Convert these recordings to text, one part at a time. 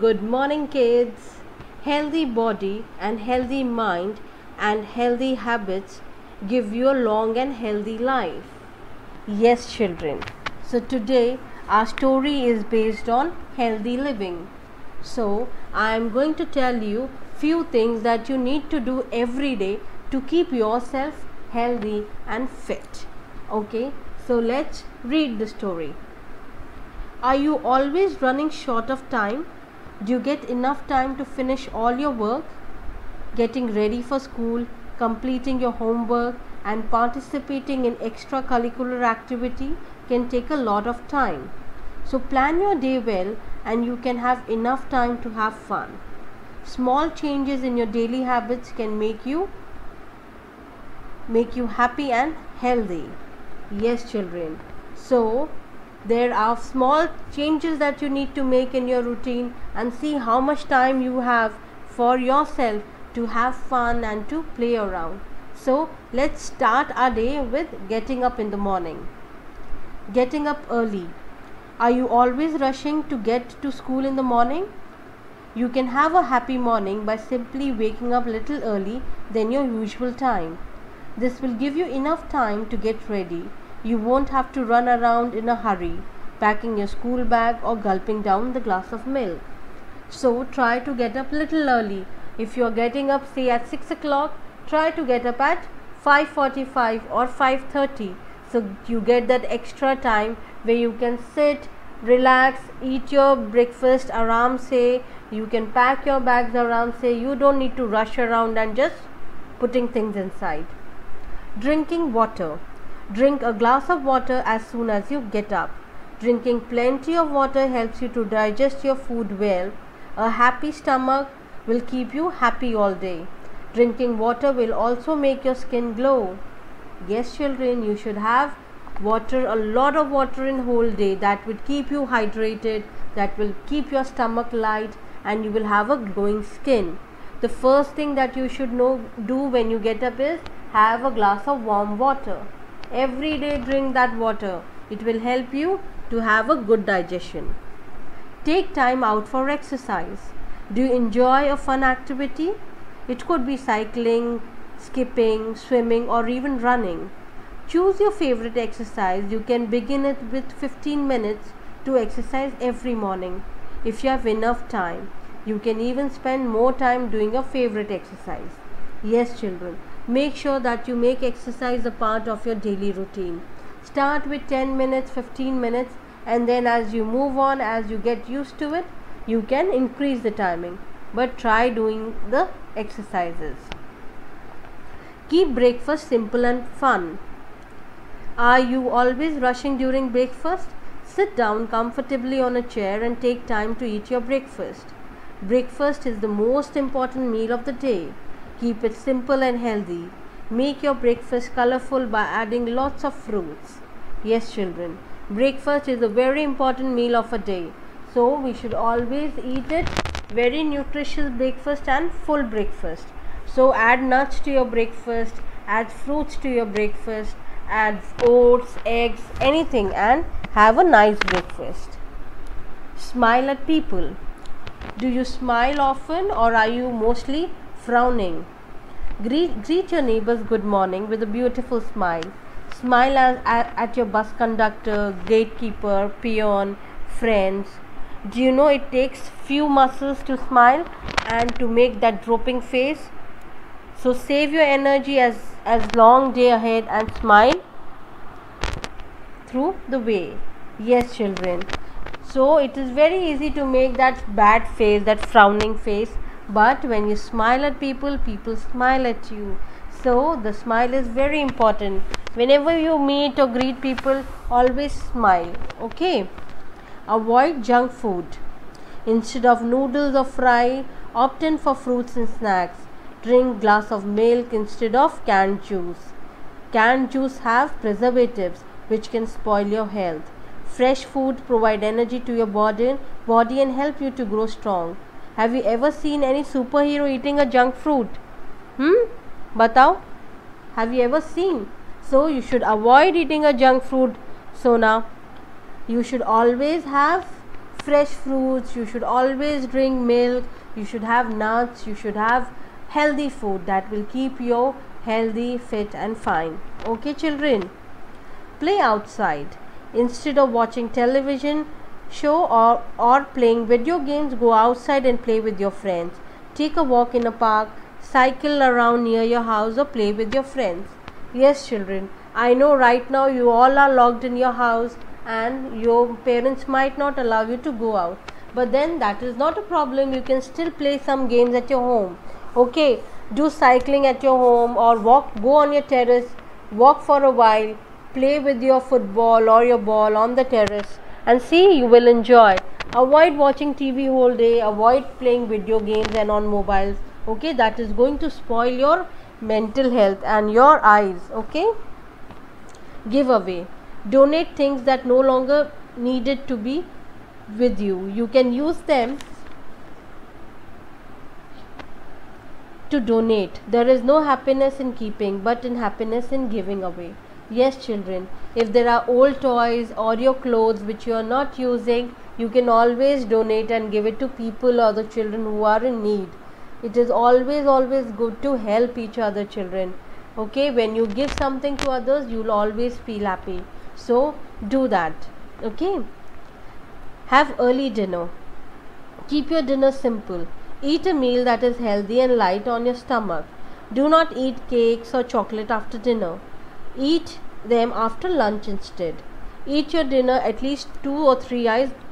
Good morning, kids. Healthy body and healthy mind and healthy habits give you a long and healthy life. Yes, children. So, today our story is based on healthy living. So, I am going to tell you few things that you need to do every day to keep yourself healthy and fit. Okay, so let's read the story. Are you always running short of time? Do you get enough time to finish all your work? Getting ready for school, completing your homework, and participating in extracurricular activity can take a lot of time. So plan your day well and you can have enough time to have fun. Small changes in your daily habits can make you happy and healthy. Yes, children. So there are small changes that you need to make in your routine and see how much time you have for yourself to have fun and to play around. So let's start our day with getting up in the morning. Getting up early. Are you always rushing to get to school in the morning? You can have a happy morning by simply waking up a little early than your usual time. This will give you enough time to get ready. You won't have to run around in a hurry, packing your school bag or gulping down the glass of milk. So try to get up little early. If you are getting up say at 6 o'clock, try to get up at 5:45 or 5:30. So you get that extra time where you can sit, relax, eat your breakfast aram se. You can pack your bags aram se. You don't need to rush around and just putting things inside. Drinking water. Drink a glass of water as soon as you get up. Drinking plenty of water helps you to digest your food well. A happy stomach will keep you happy all day. Drinking water will also make your skin glow. Yes, children, you should have water, a lot of water in whole day. That will keep you hydrated, that will keep your stomach light, and you will have a glowing skin. The first thing that you should do when you get up is have a glass of warm water. Every day drink that water. It will help you to have a good digestion. Take time out for exercise. Do you enjoy a fun activity? It could be cycling, skipping, swimming, or even running. Choose your favorite exercise. You can begin it with 15 minutes to exercise every morning. If you have enough time, you can even spend more time doing your favorite exercise. Yes, children. Make sure that you make exercise a part of your daily routine. Start with 10 minutes, 15 minutes, and then as you move on, as you get used to it, you can increase the timing. But try doing the exercises. Keep breakfast simple and fun. Are you always rushing during breakfast? Sit down comfortably on a chair and take time to eat your breakfast. Breakfast is the most important meal of the day. Keep it simple and healthy. Make your breakfast colorful by adding lots of fruits. Yes, children, breakfast is a very important meal of a day. So we should always eat it very nutritious breakfast and full breakfast. So add nuts to your breakfast, add fruits to your breakfast, add oats, eggs, anything, and have a nice breakfast. Smile at people. Do you smile often or are you mostly frowning? Greet your neighbors good morning with a beautiful smile. Smile at your bus conductor, gatekeeper, peon, friends. Do you know it takes few muscles to smile and to make that drooping face? So save your energy as long day ahead and smile through the way. Yes, children. So it is very easy to make that bad face, that frowning face. But when you smile at people, people smile at you. So the smile is very important. Whenever you meet or greet people, always smile. Okay. Avoid junk food. Instead of noodles or fry, opt in for fruits and snacks. Drink glass of milk instead of canned juice. Canned juice have preservatives which can spoil your health. Fresh food provide energy to your body and help you to grow strong. Have you ever seen any superhero eating a junk fruit? Batao? Have you ever seen? So you should avoid eating a junk fruit. So now you should always have fresh fruits, you should always drink milk, you should have nuts, you should have healthy food that will keep you healthy, fit and fine. Okay children, play outside. Instead of watching television show or playing video games, go outside and play with your friends. Take a walk in a park, cycle around near your house or play with your friends. Yes children, I know right now you all are locked in your house and your parents might not allow you to go out, but then that is not a problem. You can still play some games at your home. Okay, do cycling at your home or go on your terrace, walk for a while, play with your football or your ball on the terrace and see, you will enjoy. Avoid watching TV whole day, avoid playing video games and on mobiles. Okay, that is going to spoil your mental health and your eyes. Okay, give away, donate things that no longer needed to be with you. You can use them to donate. There is no happiness in keeping, but in happiness in giving away. Yes children, if there are old toys or your clothes which you are not using, you can always donate and give it to people or the children who are in need. It is always good to help each other children. Okay, when you give something to others, you will always feel happy. So do that. Okay, have early dinner. Keep your dinner simple. Eat a meal that is healthy and light on your stomach. Do not eat cakes or chocolate after dinner. Eat them after lunch instead. Eat your dinner at least 2 or 3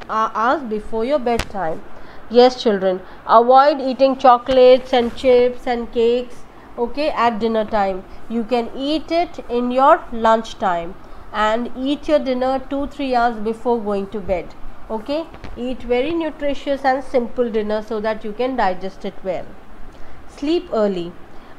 hours before your bedtime. Yes children, avoid eating chocolates and chips and cakes, okay, at dinner time. You can eat it in your lunch time and eat your dinner 2-3 hours before going to bed. Okay, eat very nutritious and simple dinner so that you can digest it well. Sleep early.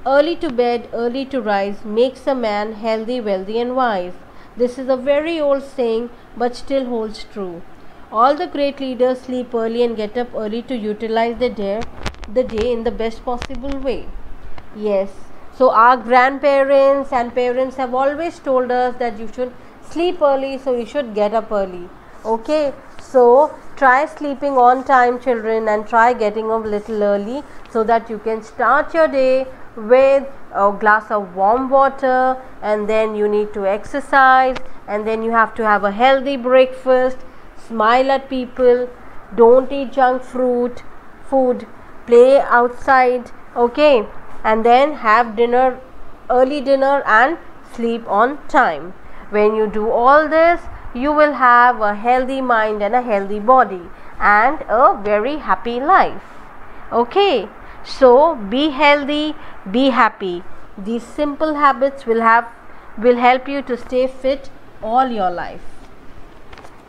Early to bed, early to rise makes a man healthy, wealthy and wise. This is a very old saying but still holds true. All the great leaders sleep early and get up early to utilize the day in the best possible way. Yes, so our grandparents and parents have always told us that you should sleep early, so you should get up early. Okay, so try sleeping on time children and try getting up a little early so that you can start your day with a glass of warm water, and then you need to exercise, and then you have to have a healthy breakfast, smile at people, don't eat junk food, play outside, okay, and then have dinner, early dinner and sleep on time. When you do all this, you will have a healthy mind and a healthy body and a very happy life. Okay, so be healthy, be happy. These simple habits will help you to stay fit all your life.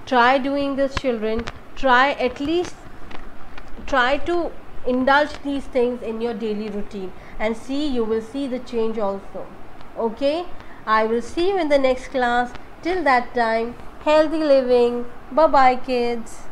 Try doing this children. Try to indulge these things in your daily routine and see, you will see the change also. Okay, I will see you in the next class. Till that time, healthy living. Bye bye kids.